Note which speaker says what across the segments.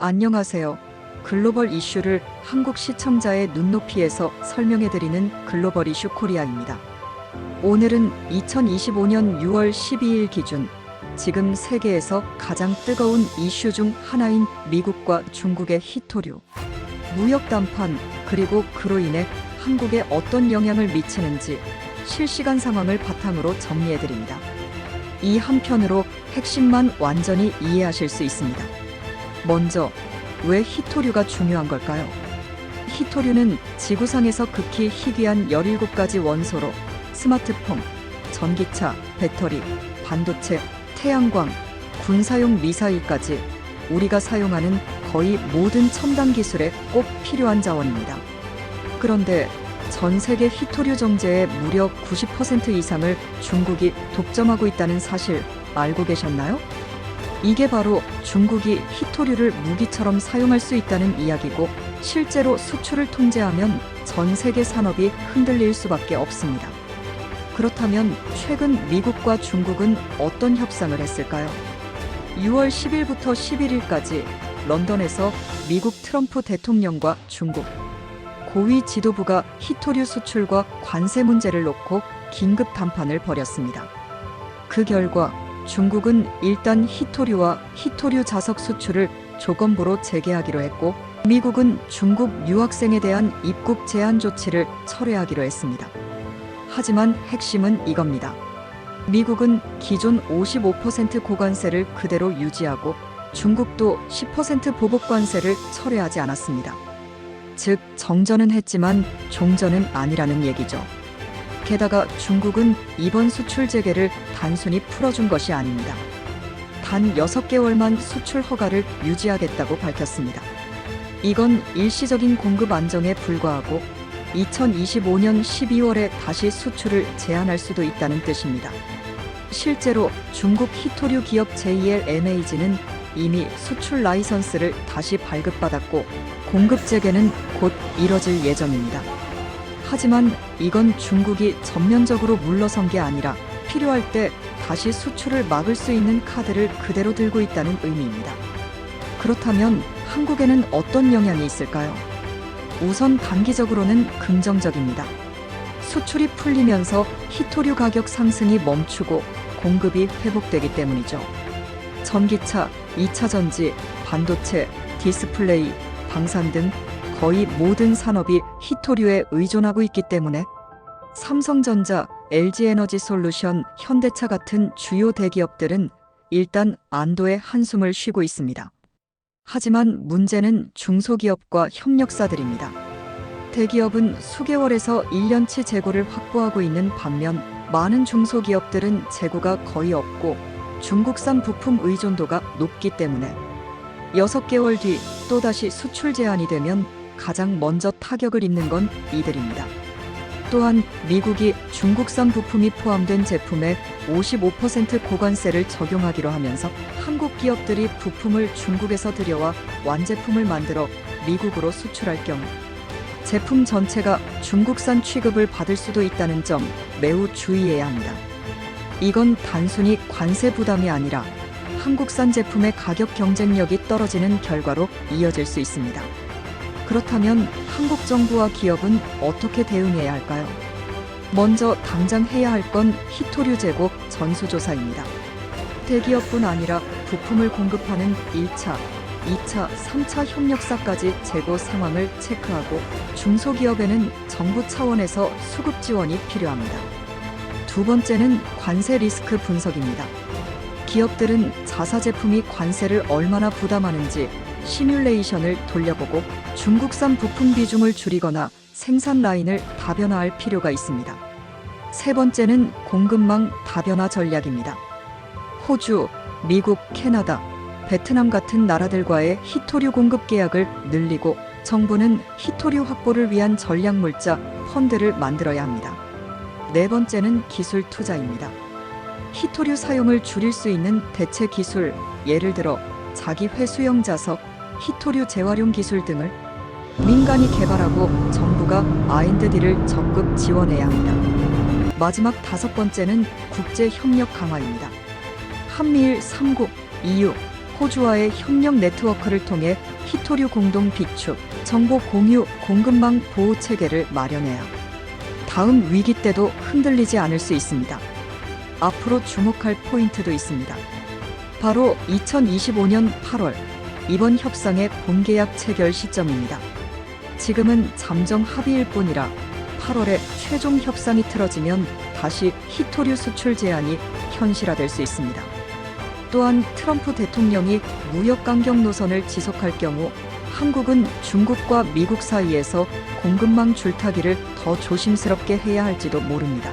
Speaker 1: 안녕하세요. 글로벌 이슈를 한국 시청자의 눈높이에서 설명해드리는 글로벌 이슈 코리아입니다. 오늘은 2025년 6월 12일 기준 지금 세계에서 가장 뜨거운 이슈 중 하나인 미국과 중국의 히토류, 무역 담판, 그리고 그로 인해 한국에 어떤 영향을 미치는지 실시간 상황을 바탕으로 정리해드립니다. 이 한편으로 핵심만 완전히 이해하실 수 있습니다. 먼저, 왜 히토류가 중요한 걸까요? 히토류는 지구상에서 극히 희귀한 17가지 원소로 스마트폰, 전기차, 배터리, 반도체, 태양광, 군사용 미사일까지 우리가 사용하는 거의 모든 첨단 기술에 꼭 필요한 자원입니다. 그런데 전 세계 히토류 정제의 무려 90% 이상을 중국이 독점하고 있다는 사실 알고 계셨나요? 이게 바로 중국이 히토류를 무기처럼 사용할 수 있다는 이야기고, 실제로 수출을 통제하면 전 세계 산업이 흔들릴 수밖에 없습니다. 그렇다면 최근 미국과 중국은 어떤 협상을 했을까요? 6월 10일부터 11일까지 런던에서 미국 트럼프 대통령과 중국 고위 지도부가 히토류 수출과 관세 문제를 놓고 긴급談判을 벌였습니다. 그 결과 중국은 일단 히토류와 히토류 자석 수출을 조건부로 재개하기로 했고, 미국은 중국 유학생에 대한 입국 제한 조치를 철회하기로 했습니다. 하지만 핵심은 이겁니다. 미국은 기존 55% 고관세를 그대로 유지하고 중국도 10% 보복 관세를 철회하지 않았습니다. 즉, 정전은 했지만 종전은 아니라는 얘기죠. 게다가 중국은 이번 수출 재개를 단순히 풀어준 것이 아닙니다. 단 6개월만 수출 허가를 유지하겠다고 밝혔습니다. 이건 일시적인 공급 안정에 불과하고 2025년 12월에 다시 수출을 제한할 수도 있다는 뜻입니다. 실제로 중국 히토류 기업 JLMAG는 이미 수출 라이선스를 다시 발급받았고 공급 재개는 곧 이뤄질 예정입니다. 하지만 이건 중국이 전면적으로 물러선 게 아니라 필요할 때 다시 수출을 막을 수 있는 카드를 그대로 들고 있다는 의미입니다. 그렇다면 한국에는 어떤 영향이 있을까요? 우선 단기적으로는 긍정적입니다. 수출이 풀리면서 히토류 가격 상승이 멈추고 공급이 회복되기 때문이죠. 전기차, 2차 전지, 반도체, 디스플레이, 방산 등 거의 모든 산업이 히토류에 의존하고 있기 때문에 삼성전자, LG에너지솔루션, 현대차 같은 주요 대기업들은 일단 안도의 한숨을 쉬고 있습니다. 하지만 문제는 중소기업과 협력사들입니다. 대기업은 수개월에서 1년치 재고를 확보하고 있는 반면 많은 중소기업들은 재고가 거의 없고 중국산 부품 의존도가 높기 때문에 6개월 뒤 또다시 수출 제한이 되면 가장 먼저 타격을 입는 건 이들입니다. 또한 미국이 중국산 부품이 포함된 제품에 55% 고관세를 적용하기로 하면서 한국 기업들이 부품을 중국에서 들여와 완제품을 만들어 미국으로 수출할 경우 제품 전체가 중국산 취급을 받을 수도 있다는 점 매우 주의해야 합니다. 이건 단순히 관세 부담이 아니라 한국산 제품의 가격 경쟁력이 떨어지는 결과로 이어질 수 있습니다. 그렇다면 한국 정부와 기업은 어떻게 대응해야 할까요? 먼저 당장 해야 할 건 히토류 재고 전수조사입니다. 대기업뿐 아니라 부품을 공급하는 1차, 2차, 3차 협력사까지 재고 상황을 체크하고 중소기업에는 정부 차원에서 수급 지원이 필요합니다. 두 번째는 관세 리스크 분석입니다. 기업들은 자사 제품이 관세를 얼마나 부담하는지 시뮬레이션을 돌려보고 중국산 부품 비중을 줄이거나 생산 라인을 다변화할 필요가 있습니다. 세 번째는 공급망 다변화 전략입니다. 호주, 미국, 캐나다, 베트남 같은 나라들과의 히토류 공급 계약을 늘리고 정부는 히토류 확보를 위한 전략물자 펀드를 만들어야 합니다. 네 번째는 기술 투자입니다. 히토류 사용을 줄일 수 있는 대체 기술, 예를 들어 자기 회수형 자석, 히토류 재활용 기술 등을 민간이 개발하고 정부가 R&D를 적극 지원해야 합니다. 마지막 5번째는 국제 협력 강화입니다. 한미일 3국, EU, 호주와의 협력 네트워크를 통해 히토류 공동 비축, 정보 공유, 공급망 보호 체계를 마련해야 다음 위기 때도 흔들리지 않을 수 있습니다. 앞으로 주목할 포인트도 있습니다. 바로 2025년 8월 이번 협상의 본계약 체결 시점입니다. 지금은 잠정 합의일 뿐이라 8월에 최종 협상이 틀어지면 다시 히토류 수출 제한이 현실화될 수 있습니다. 또한 트럼프 대통령이 무역 강경 노선을 지속할 경우 한국은 중국과 미국 사이에서 공급망 줄타기를 더 조심스럽게 해야 할지도 모릅니다.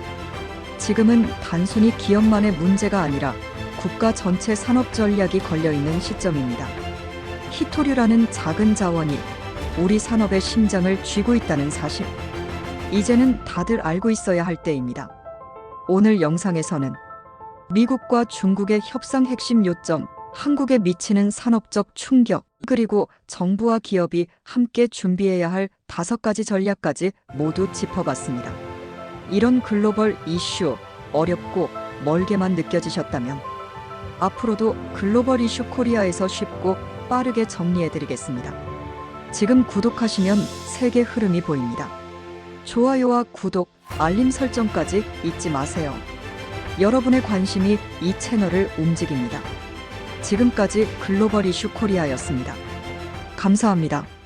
Speaker 1: 지금은 단순히 기업만의 문제가 아니라 국가 전체 산업 전략이 걸려있는 시점입니다. 히토류라는 작은 자원이 우리 산업의 심장을 쥐고 있다는 사실, 이제는 다들 알고 있어야 할 때입니다. 오늘 영상에서는 미국과 중국의 협상 핵심 요점, 한국에 미치는 산업적 충격, 그리고 정부와 기업이 함께 준비해야 할 5가지 전략까지 모두 짚어봤습니다. 이런 글로벌 이슈, 어렵고 멀게만 느껴지셨다면 앞으로도 글로벌 이슈 코리아에서 쉽고 빠르게 정리해드리겠습니다. 지금 구독하시면 세계 흐름이 보입니다. 좋아요와 구독, 알림 설정까지 잊지 마세요. 여러분의 관심이 이 채널을 움직입니다. 지금까지 글로벌 이슈 코리아였습니다. 감사합니다.